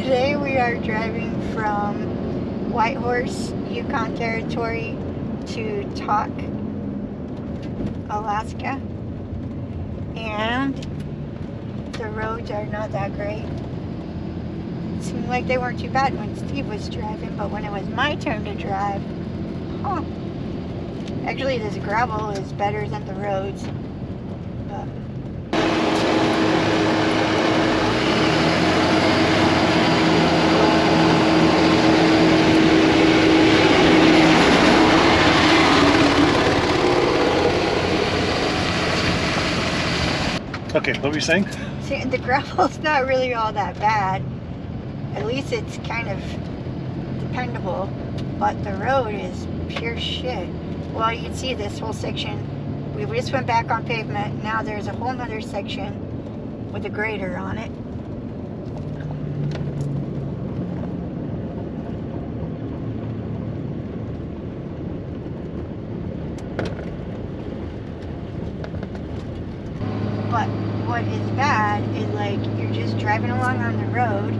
Today we are driving from Whitehorse, Yukon Territory to Tok, Alaska, and the roads are not that great. It seemed like they weren't too bad when Steve was driving, but when it was my turn to drive, actually this gravel is better than the roads. Okay, what were you saying? See, the gravel's not really all that bad. At least it's kind of dependable. But the road is pure shit. Well, you can see this whole section. We just went back on pavement. Now there's a whole nother section with a grader on it. But what is bad is like you're just driving along on the road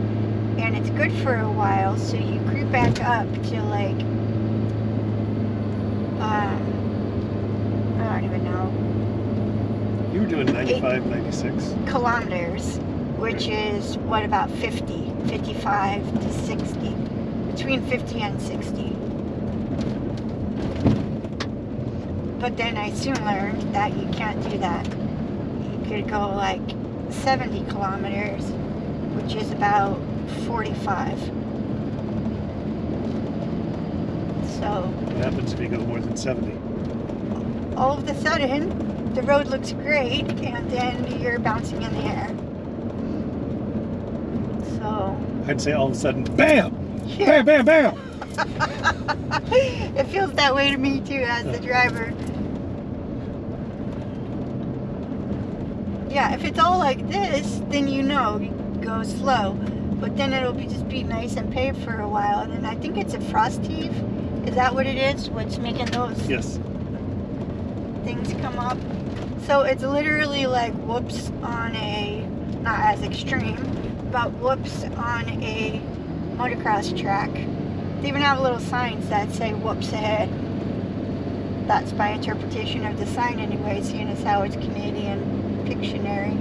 and it's good for a while, so you creep back up to like I don't even know. You were doing 95, 96 kilometers, which is what, about 50, 55 to 60, between 50 and 60. But then I soon learned that you can't do that. Could go like 70 kilometers, which is about 45. So What happens if you go more than 70? all of a sudden the road looks great and then you're bouncing in the air. So I'd say all of a sudden, BAM! yeah. Bam, bam, bam! It feels that way to me too as the driver. Yeah, if it's all like this, then you know, go slow. But then it'll just be nice and paved for a while. And then I think it's a frost heave. Is that what it is? What's making those things come up? So it's literally like whoops on a, not as extreme, but whoops on a motocross track. They even have little signs that say whoops ahead. That's my interpretation of the sign anyway, seeing as how it's Canadian Pictionary.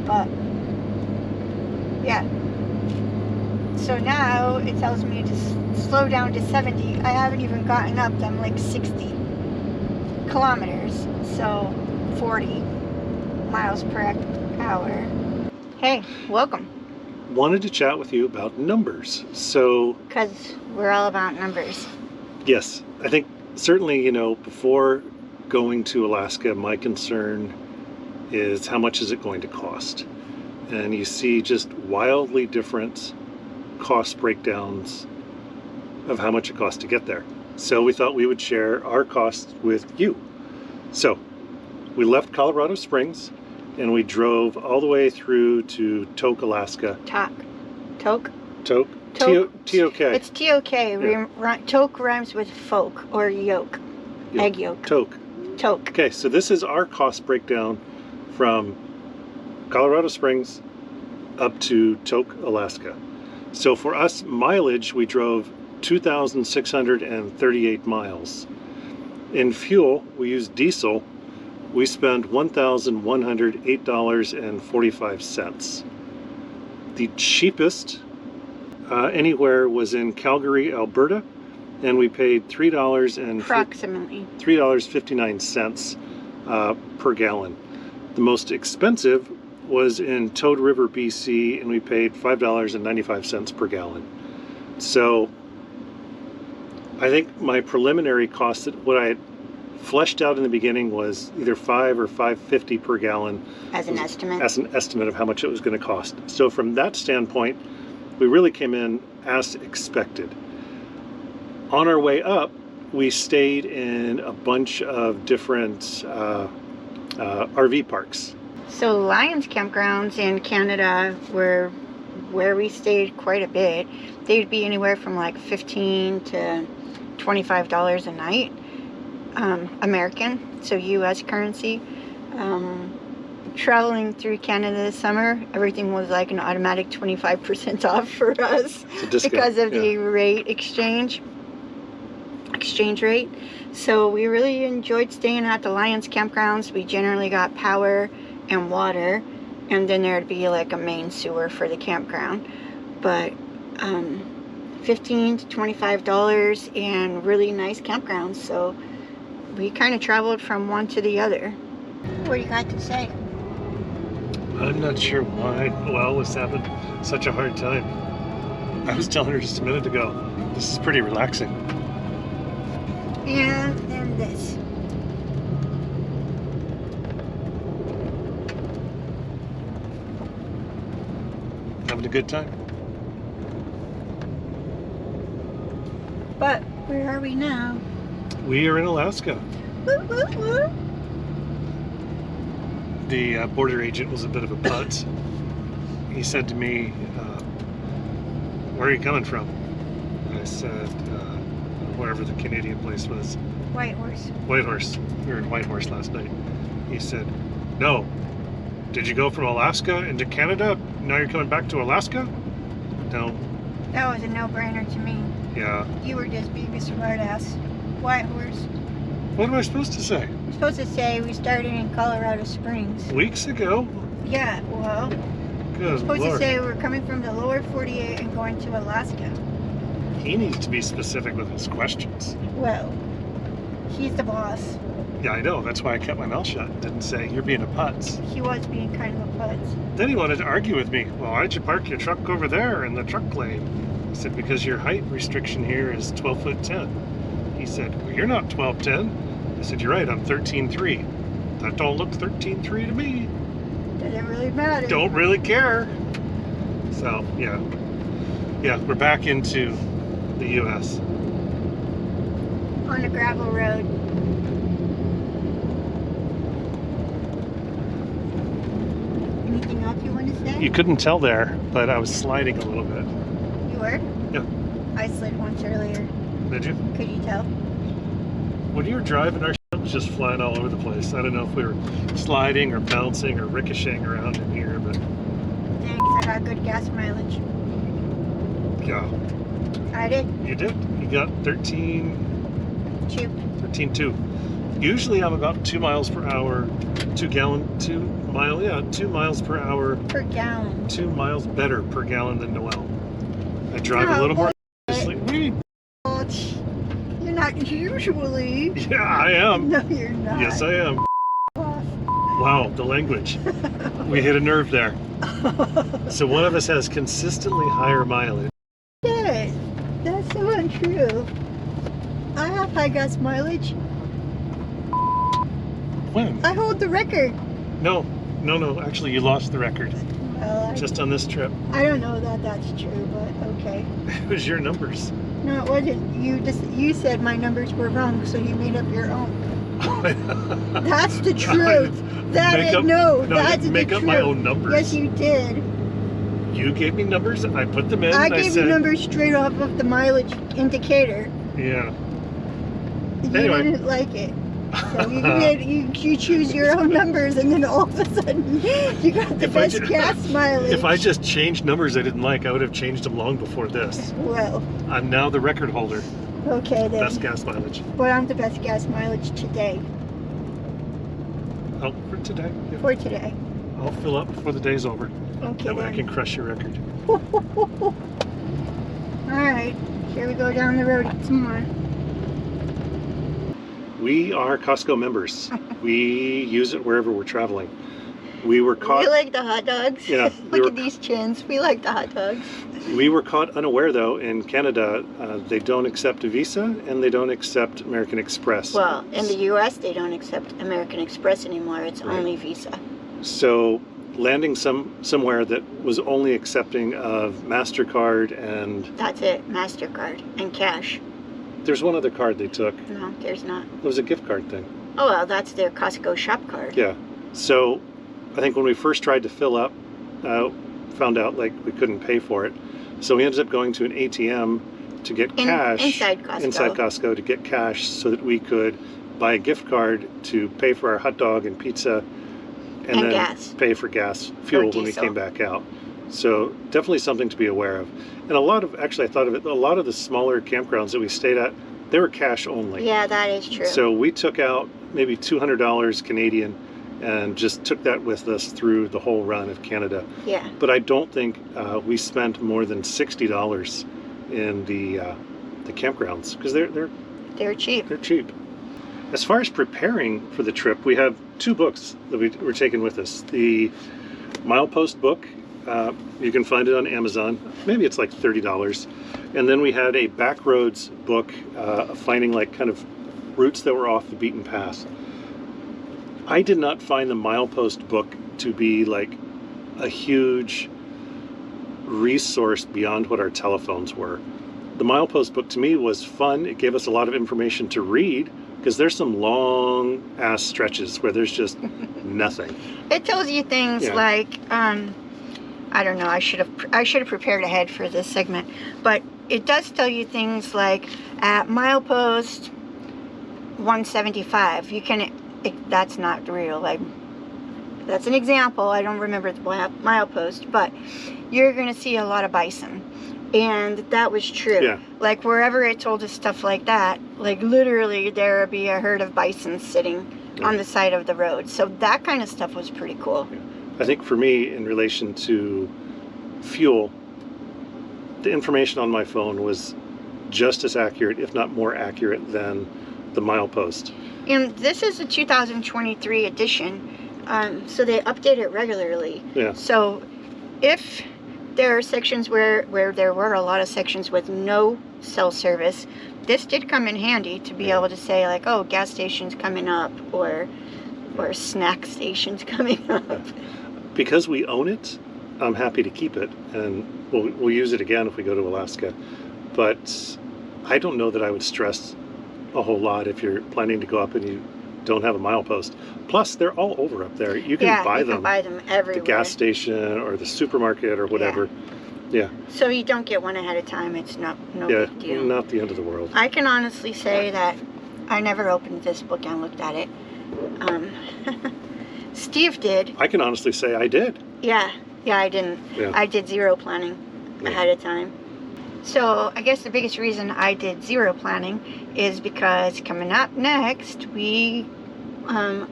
But yeah, so now it tells me to slow down to 70. I haven't even gotten up. I'm like 60 kilometers, so 40 miles per hour. Hey, welcome. Wanted to chat with you about numbers. So, because we're all about numbers. Yes, I think certainly, you know, before going to Alaska, my concern is how much is it going to cost? And you see just wildly different cost breakdowns of how much it costs to get there. So we thought we would share our costs with you. So we left Colorado Springs and we drove all the way through to Tok, Alaska. Tok. T-O-K. It's T-O-K. Yeah. Tok rhymes with folk or yolk. Egg yolk. Tok. Okay, so this is our cost breakdown from Colorado Springs up to Tok, Alaska. So for us, mileage, we drove 2,638 miles. In fuel, we used diesel. We spent $1,108.45. The cheapest anywhere was in Calgary, Alberta, and we paid approximately $3.59 per gallon. The most expensive was in Toad River, BC, and we paid $5.95 per gallon. So I think my preliminary cost, what I had fleshed out in the beginning, was either $5 or $5.50 per gallon. As an estimate? As an estimate of how much it was going to cost. So from that standpoint, we really came in as expected. On our way up, we stayed in a bunch of different RV parks. So Lions campgrounds in Canada were where we stayed quite a bit. They'd be anywhere from like $15 to $25 a night, American, so U.S. currency. traveling through Canada this summer, everything was like an automatic 25% off for us It's a discount, because of yeah. the rate exchange rate. So we really enjoyed staying at the Lions campgrounds. We generally got power and water, and then there'd be like a main sewer for the campground. But $15 to $25 and really nice campgrounds. So we kind of traveled from one to the other. What do you got to say? I'm not sure why Noelle was having such a hard time. I was telling her just a minute ago, this is pretty relaxing. And then this. Having a good time. But where are we now? We are in Alaska. Woo, woo, woo. The border agent was a bit of a putz. He said to me, where are you coming from? I said, wherever the Canadian place was. Whitehorse. Whitehorse. We were in Whitehorse last night. He said, no. Did you go from Alaska into Canada? Now you're coming back to Alaska? No. That was a no-brainer to me. Yeah. You were just being a smartass. Whitehorse. What am I supposed to say? You're supposed to say we started in Colorado Springs. Weeks ago? Yeah, well, Good you're supposed Lord. to say we're coming from the lower 48 and going to Alaska. He needs to be specific with his questions. Well, he's the boss. Yeah, I know. That's why I kept my mouth shut and didn't say, you're being a putz. He was being kind of a putz. Then he wanted to argue with me. Well, why'd you park your truck over there in the truck lane? I said, because your height restriction here is 12 foot 10. He said, well, you're not 12'10". I said, you're right, I'm 13'3". That don't look 13'3" to me. Doesn't really matter. Don't really care. So, yeah. Yeah, we're back into the U.S. On a gravel road. Anything else you want to say? You couldn't tell there, but I was sliding a little bit. You were? Yeah. I slid once earlier. Did you? Could you tell? When you were driving, our shit was just flying all over the place. I don't know if we were sliding or bouncing or ricocheting around in here, but Thanks, I got good gas mileage. yeah, I did. you did. You got 13.2. Usually I'm about 2 miles per hour, 2 miles per hour, Per gallon. 2 miles better per gallon than Noelle. I drive a Oh, little more. bullshit. What do you mean? You're not usually. Yeah, I am. No, you're not. Yes, I am. Off. Wow, the language. We hit a nerve there. So one of us has consistently higher mileage. Shit, that's so untrue. I have high gas mileage. When? I hold the record. No. Actually, you lost the record Well, just on this trip. I don't know that that's true, but okay. It was your numbers. No, it wasn't. You said my numbers were wrong, so you made up your own. That's the truth. That's the make truth. up my own numbers. Yes, you did. You gave me numbers, and I put them in. I and gave said, you numbers straight off of the mileage indicator. Yeah. You Anyway. didn't like it. So you choose your own numbers, and then all of a sudden you got the best gas mileage. If I just changed numbers I didn't like, I would have changed them long before this. Well, I'm now the record holder. okay then. Best gas mileage. But I'm the best gas mileage today. Oh, for today. Yeah. For today. I'll fill up before the day's over. Okay That way I then. can crush your record. Alright, here we go down the road some more. We are Costco members. We use it wherever we're traveling. We were caught. We like the hot dogs. Yeah, Look at these chins. We like the hot dogs. We were caught unaware, though, in Canada, they don't accept a Visa and they don't accept American Express. Well, in the U.S. they don't accept American Express anymore. It's Right. only Visa. So landing somewhere that was only accepting of MasterCard and That's it. MasterCard and cash. there's one other card they took. No, there's not. It was a gift card thing. Oh, well, that's their Costco shop card. Yeah. So I think when we first tried to fill up, found out like we couldn't pay for it. So we ended up going to an ATM to get cash. Inside Costco. Inside Costco to get cash so that we could buy a gift card to pay for our hot dog and pizza And then gas. pay for gas fuel when we diesel. came back out. So definitely something to be aware of. And a lot of, actually I thought of it, a lot of the smaller campgrounds that we stayed at, they were cash only. Yeah, that is true. So we took out maybe $200 Canadian and just took that with us through the whole run of Canada. Yeah. But I don't think we spent more than $60 in the campgrounds, because They're cheap. they're cheap. As far as preparing for the trip, we have 2 books that we're taking with us. The Milepost book, you can find it on Amazon. Maybe it's like $30. And then we had a Backroads book, finding like kind of routes that were off the beaten path. I did not find the Milepost book to be like a huge resource beyond what our telephones were. The Milepost book to me was fun. It gave us a lot of information to read, because there's some long ass stretches where there's just nothing. It tells you things like, I don't know, I should have prepared ahead for this segment, but it does tell you things like at Milepost 175, you can, that's not real, like, that's an example, I don't remember the Milepost, but you're going to see a lot of bison. And that was true. Yeah. Like wherever it told us stuff like that, like literally there would be a herd of bison sitting on the side of the road. So that kind of stuff was pretty cool. I think for me, in relation to fuel, the information on my phone was just as accurate, if not more accurate, than the Milepost. And this is a 2023 edition, so they update it regularly. Yeah. So if there are sections where there were a lot of sections with no cell service, this did come in handy to be able to say like, oh, gas stations coming up, or snack stations coming up. Because we own it, I'm happy to keep it, and we'll use it again if we go to Alaska. But I don't know that I would stress a whole lot if you're planning to go up and you don't have a Milepost. Plus, they're all over up there. You can buy them. You can buy them everywhere. The gas station or the supermarket or whatever. Yeah. So you don't get one ahead of time. It's no big deal. Not the end of the world. I can honestly say that I never opened this book and looked at it. Steve did. I can honestly say I did. Yeah, I didn't. Yeah. I did zero planning ahead of time. So I guess the biggest reason I did zero planning is because coming up next, we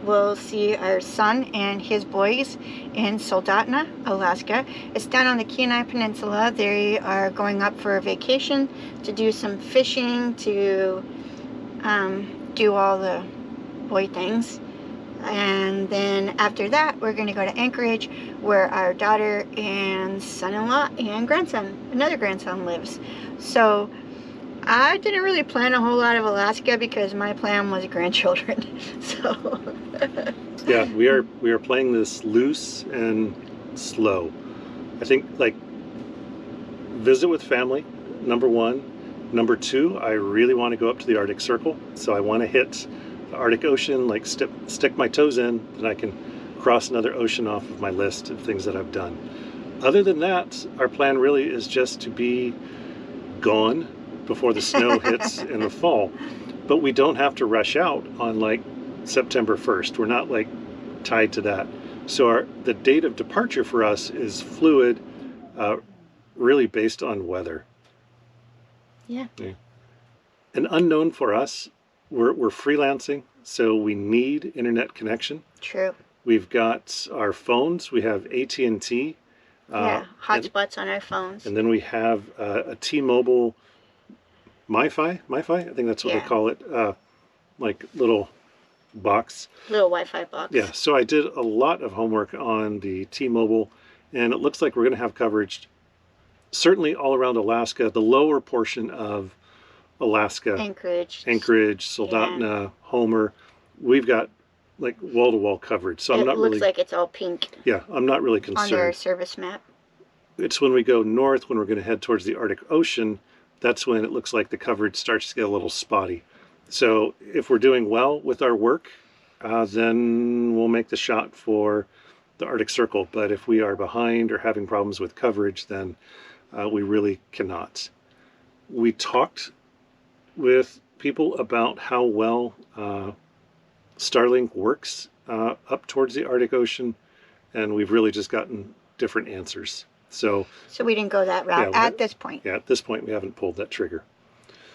will see our son and his boys in Soldotna, Alaska. It's down on the Kenai Peninsula. They are going up for a vacation to do some fishing, to do all the boy things. And then after that, we're going to go to Anchorage, where our daughter and son-in-law and another grandson lives. So I didn't really plan a whole lot of Alaska because my plan was grandchildren. So yeah, we are playing this loose and slow. I think like visit with family, number 1. Number 2, I really want to go up to the Arctic Circle, so I want to hit the Arctic Ocean, like stick my toes in, then I can cross another ocean off of my list of things that I've done. Other than that, our plan really is just to be gone before the snow hits in the fall. But we don't have to rush out on like September 1st. We're not like tied to that. So the date of departure for us is fluid, really based on weather. yeah. An unknown for us, we're freelancing, so we need internet connection. True. We've got our phones. We have AT&T. Hotspots on our phones. And then we have a T-Mobile MiFi. I think that's what they call it. Like little box. Little Wi-Fi box. Yeah, so I did a lot of homework on the T-Mobile, and it looks like we're going to have coverage certainly all around Alaska, the lower portion of Alaska. Anchorage, Soldotna, Homer. We've got like wall-to-wall coverage. So I'm not really... It looks like it's all pink. Yeah, I'm not really concerned. On their service map. It's when we go north, when we're going to head towards the Arctic Ocean, that's when it looks like the coverage starts to get a little spotty. So if we're doing well with our work, then we'll make the shot for the Arctic Circle. But if we are behind or having problems with coverage, then we really cannot. We talked with people about how well Starlink works up towards the Arctic Ocean. and we've really just gotten different answers. So we didn't go that route Yeah, at this point. yeah, at this point we haven't pulled that trigger.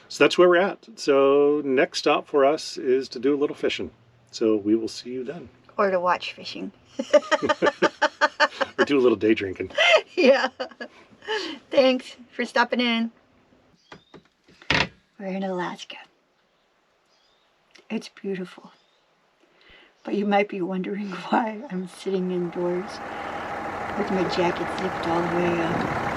So that's where we're at. So next stop for us is to do a little fishing. So we will see you then. Or to watch fishing. Or do a little day drinking. Yeah. Thanks for stopping in. We're in Alaska. It's beautiful. But you might be wondering why I'm sitting indoors with my jacket zipped all the way up.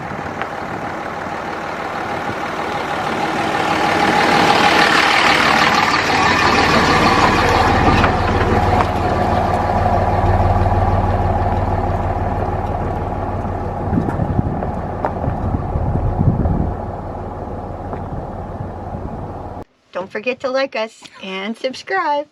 Don't forget to like us and subscribe.